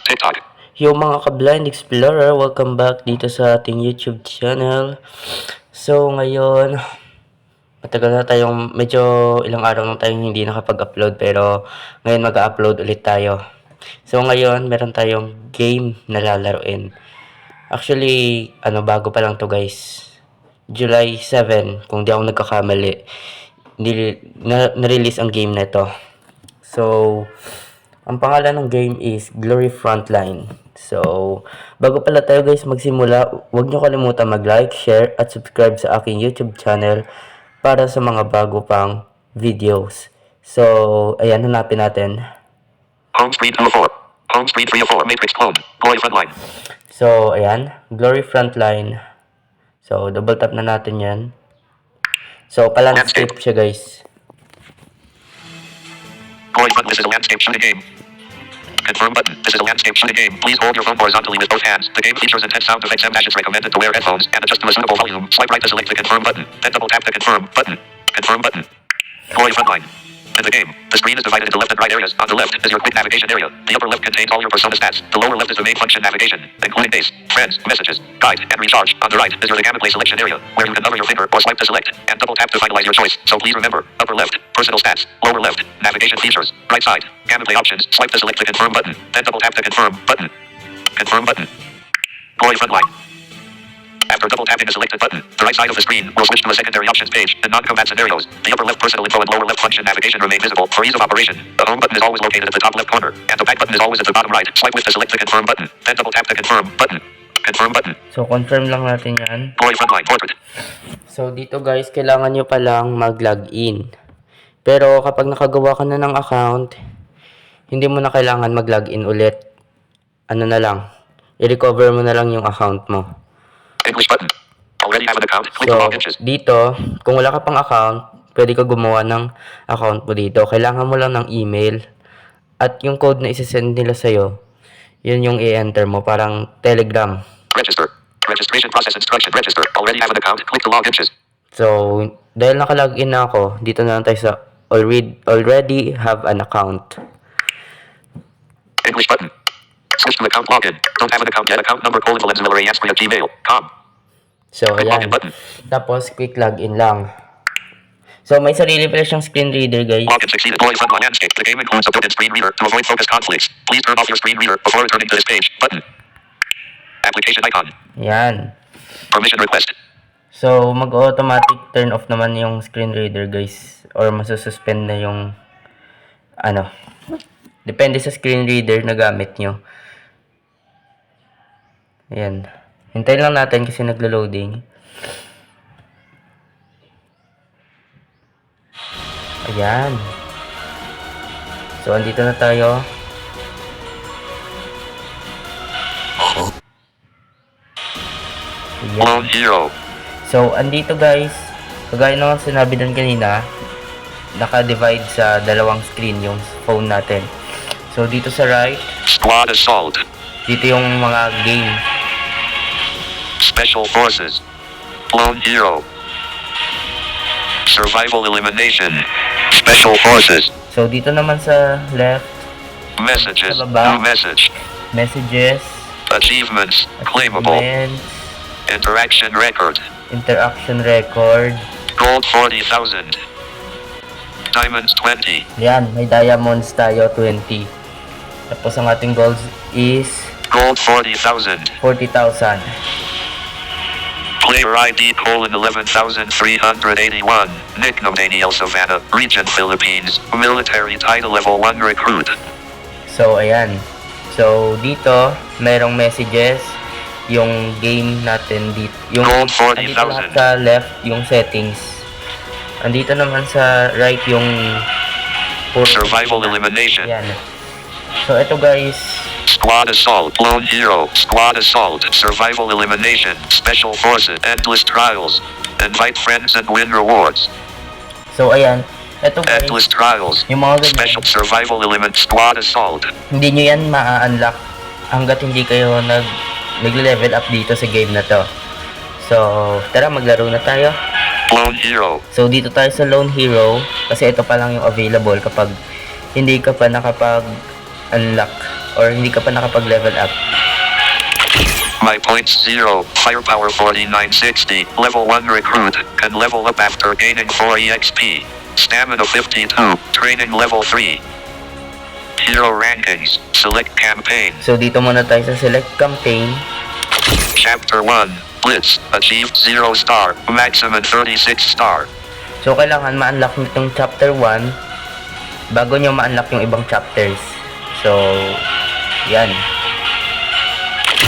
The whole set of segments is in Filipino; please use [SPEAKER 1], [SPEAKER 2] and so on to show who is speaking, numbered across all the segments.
[SPEAKER 1] TikTok.
[SPEAKER 2] Yo mga ka-Blind Explorer, welcome back dito sa ating YouTube channel. So ngayon, matagal na tayong, medyo ilang araw na tayong hindi nakapag-upload, pero ngayon mag-upload ulit tayo. So ngayon, meron tayong game na lalaruin. Actually, bago pa lang to guys. July 7, kung di ako nagkakamali, na-release ang game na to. So, ang pangalan ng game is Glory Frontline. So, bago pala tayo guys magsimula, huwag nyo kalimutan mag-like, share, at subscribe sa aking YouTube channel para sa mga bago pang videos. So, ayan, hanapin natin.
[SPEAKER 1] Home screen 204. Home screen 304. Matrix clone. Glory Frontline.
[SPEAKER 2] So, ayan, Glory Frontline. So, double tap na natin yan. So, pa-landscape siya guys.
[SPEAKER 1] Glory Frontline. This is a landscape shooting game. Confirm button. This is a landscape shooting game. Please hold your phone horizontally with both hands. The game features intense sound effects and is recommended to wear headphones and adjust to a suitable volume. Swipe right to select the confirm button. Then double tap the confirm button. Confirm button. Glory Frontline. In the game, the screen is divided into left and right areas. On the left is your quick navigation area. The upper left contains all your persona stats. The lower left is the main function navigation, including base, friends, messages, guide, and recharge. On the right is your gameplay selection area, where you can hover your finger or swipe to select, and double tap to finalize your choice. So please remember, upper left, personal stats, lower left, navigation features, right side, gameplay options, swipe to select the confirm button, then double tap the confirm button. Confirm button. Glory Frontline. After double tapping the selected button, the right side of the screen will switch to a secondary options page. In non-combat scenarios, the upper left personal info and lower left function navigation remain visible for ease of operation. The home button is always located at the top left corner, and the back button is always at the bottom right. Swipe with to select the confirm button, then double tap the confirm button. Confirm button.
[SPEAKER 2] So, confirm lang natin yan.
[SPEAKER 1] Glory Frontline portrait.
[SPEAKER 2] So, dito guys, kailangan nyo palang mag-login. Pero kapag nakagawa ka na ng account, hindi mo na kailangan mag-login ulit. Ano na lang, i-recover mo na lang yung account mo.
[SPEAKER 1] English button. Already have an account. Click
[SPEAKER 2] So,
[SPEAKER 1] the login.
[SPEAKER 2] dito, kung wala ka pang account, pwede ka gumawa ng account mo dito. Kailangan mo lang ng email. At yung code na isasend nila sa'yo, yun yung i-enter mo, parang Telegram.
[SPEAKER 1] Register. Registration process instruction. Register. Already have an account. Click the login.
[SPEAKER 2] So, dahil nakalogin na ako, dito na lang tayo sa already have an account.
[SPEAKER 1] English button. Switch to account login. Don't have an account yet. Account number :valenzuela@gmail.com.
[SPEAKER 2] So, ayan. Tapos, quick login lang. So, may sarili pala siyang screen reader, guys.
[SPEAKER 1] Login succeeded. Glory Frontline landscape. The game includes a built-in screen reader to avoid focus conflicts. Please turn off your screen reader before returning to this page. Button. Application icon.
[SPEAKER 2] Yan.
[SPEAKER 1] Permission request.
[SPEAKER 2] So, mag-automatic turn off naman yung screen reader, guys. Or masususpend na yung, depende sa screen reader na gamit nyo. Ayan. Hintayin lang natin kasi naglo-loading. Ayan. So, andito na tayo. Ayan.
[SPEAKER 1] Lone Hero.
[SPEAKER 2] So, andito guys, kagaya ng sinabi doon kanina, naka-divide sa dalawang screen yung phone natin. So, dito sa right,
[SPEAKER 1] Squad Assault.
[SPEAKER 2] dito yung mga game.
[SPEAKER 1] Special Forces. Lone Hero. Survival Elimination. Special Forces.
[SPEAKER 2] So, dito naman sa left,
[SPEAKER 1] Messages.
[SPEAKER 2] Sa baba.
[SPEAKER 1] New message.
[SPEAKER 2] messages,
[SPEAKER 1] Achievements. Claimable.
[SPEAKER 2] achievements,
[SPEAKER 1] Interaction record.
[SPEAKER 2] interaction record.
[SPEAKER 1] Gold 40,000. Diamonds 20.
[SPEAKER 2] Yan, may diamonds tayo, 20. Tapos ang ating goals is
[SPEAKER 1] Gold 40,000.
[SPEAKER 2] 40,000.
[SPEAKER 1] Player ID :11,381. Nickname Daniel Savannah. Region Philippines. Military title level 1 recruit.
[SPEAKER 2] So, ayan. So, dito, merong messages, yung game natin dito. Yung,
[SPEAKER 1] Gold
[SPEAKER 2] andito
[SPEAKER 1] 40,000.
[SPEAKER 2] lahat sa left, yung settings. Andito naman sa right, yung
[SPEAKER 1] Survival Elimination.
[SPEAKER 2] Ayan. So, ito guys,
[SPEAKER 1] Squad Assault. Lone Hero. Squad Assault. Survival Elimination. Special Forces. Endless Trials. Invite friends and win rewards.
[SPEAKER 2] so, ayan. Ito guys,
[SPEAKER 1] Endless Trials.
[SPEAKER 2] yung mga ganyan,
[SPEAKER 1] Special Survival Element. Squad Assault.
[SPEAKER 2] hindi nyo yan ma-unlock hanggat hindi kayo nag-level up dito sa game na to. So, tara, maglaro na tayo.
[SPEAKER 1] Lone Hero.
[SPEAKER 2] So, dito tayo sa Lone Hero kasi ito pa lang yung available kapag hindi ka pa nakapag-unlock or hindi ka pa nakapag-level up.
[SPEAKER 1] My points 0, firepower 4960, level 1 recruit, can level up after gaining 4 EXP. Stamina 52, training level 3. Hero rankings, select campaign.
[SPEAKER 2] So dito muna tayo sa select campaign.
[SPEAKER 1] Chapter 1, Blitz, achieved 0 star, maximum 36 star.
[SPEAKER 2] So kailangan ma-unlock nitong chapter 1 bago nyo ma-unlock yung ibang chapters. So, yan.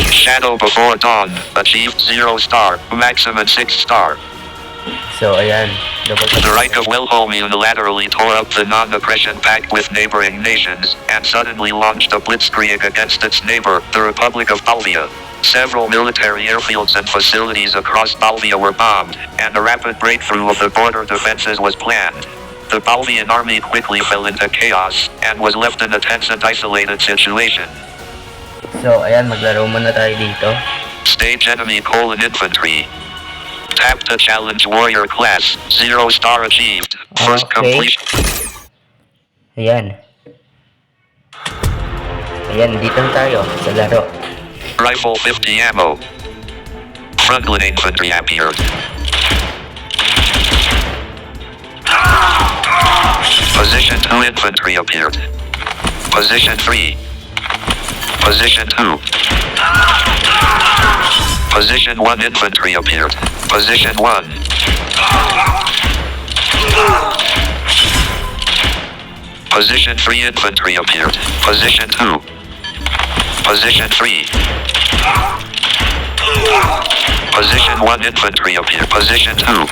[SPEAKER 1] Shadow Before Dawn, achieved 0 star, maximum 6 star.
[SPEAKER 2] So, ayan. Double
[SPEAKER 1] The Reich of Wilhelm unilaterally tore up the non-aggression pact with neighboring nations, and suddenly launched a blitzkrieg against its neighbor, the Republic of Balvia. Several military airfields and facilities across Balvia were bombed, and a rapid breakthrough of the border defenses was planned. The Balvian army quickly fell into chaos, and was left in a tense and isolated situation.
[SPEAKER 2] So, ayan. Maglaro muna tayo dito.
[SPEAKER 1] Stage enemy : infantry. Tap to challenge warrior class, 0 star achieved. First
[SPEAKER 2] Okay.
[SPEAKER 1] completion.
[SPEAKER 2] Ayan. Ayan, dito na tayo sa laro.
[SPEAKER 1] Rifle 50 ammo. Frontline infantry appeared. Position 2 infantry appeared. Position 3. Position 2. Position 1 infantry appeared. Position 1. Position 3 infantry appeared. Position 2. Position 3. Position 1 infantry appeared. Position 2.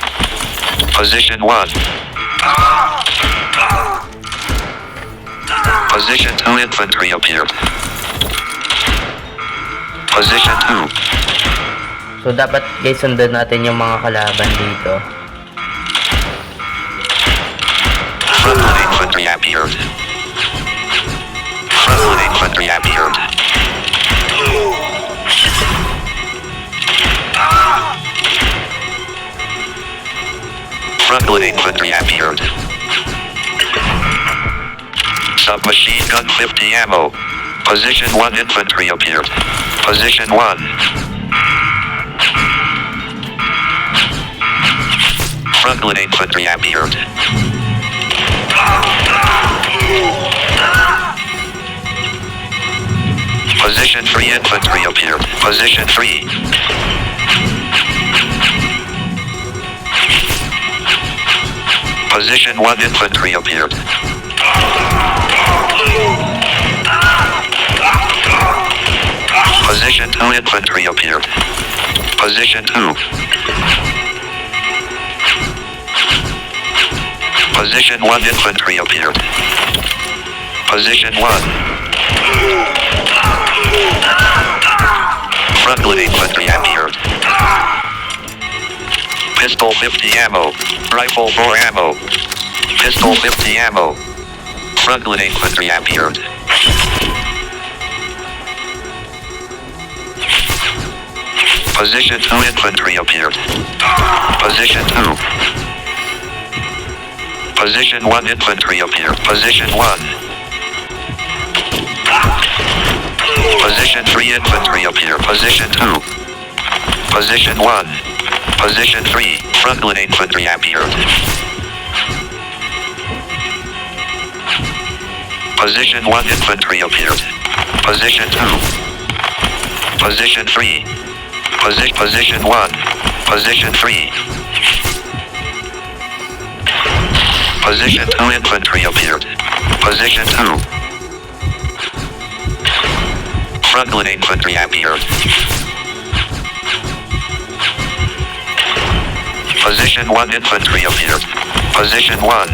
[SPEAKER 1] Position 1. Position 2 infantry appeared. Position 2.
[SPEAKER 2] So, dapat guys, sundan natin yung mga kalaban dito.
[SPEAKER 1] Frontline infantry appeared. Frontline infantry appeared. Frontline infantry appeared. Submachine gun 50 ammo. Position 1 infantry appeared. Position 1. Frontline infantry appeared. Position 3 infantry appeared. Position 3. Position 1 infantry appeared. Position 2 infantry appeared. Position 2. Position 1 infantry appeared. Position 1. Frontline infantry appeared. Pistol 50 ammo. Rifle 4 ammo. Pistol 50 ammo. Frontline infantry appeared. Position 2 infantry appeared. Position 2. Position 1 infantry appeared. Position 1. Position 3 infantry appeared. Position 2. Position 1. Position 3. Frontline infantry appeared. Position 1 infantry appeared. Position 2. Position 3. Position 1. Position 3. Position 2 infantry appeared. Position 2. Frontline infantry appeared. Position 1 infantry appeared. Position 1.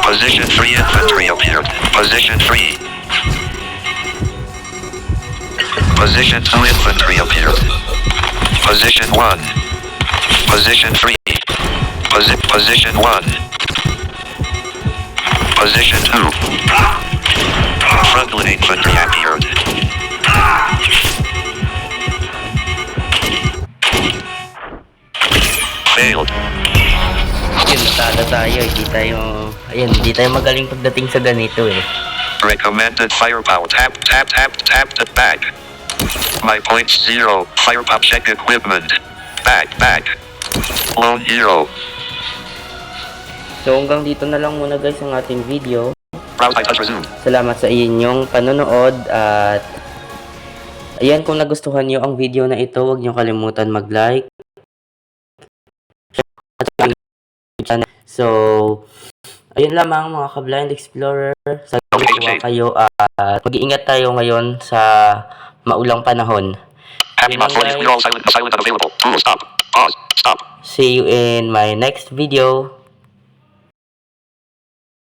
[SPEAKER 1] Position 3 infantry appeared. Position 3. Position 2 infantry appeared. Position 1. Position 3. Position 1. Position 2. Frontline infantry appeared. Failed.
[SPEAKER 2] Yun, natalo tayo. Hindi tayo magaling pagdating sa ganito eh.
[SPEAKER 1] Recommended firepower. Tap, tap, tap, tap the bag. My points 0. Firepower check equipment. Bag, bag. Lone hero.
[SPEAKER 2] So hanggang dito na lang muna guys ang ating video.
[SPEAKER 1] Browse by touch resume.
[SPEAKER 2] Salamat sa inyong panonood at ayan, kung nagustuhan nyo ang video na ito, huwag nyo kalimutan mag-like. So, ayun lamang mga ka-Blind Explorer. Sana natuwa kayo at mag-iingat tayo ngayon sa maulang panahon.
[SPEAKER 1] Happy Mouse
[SPEAKER 2] Yun lang,
[SPEAKER 1] Clear all silent unavailable. Tool stop. Pause. Stop.
[SPEAKER 2] See you in my next video.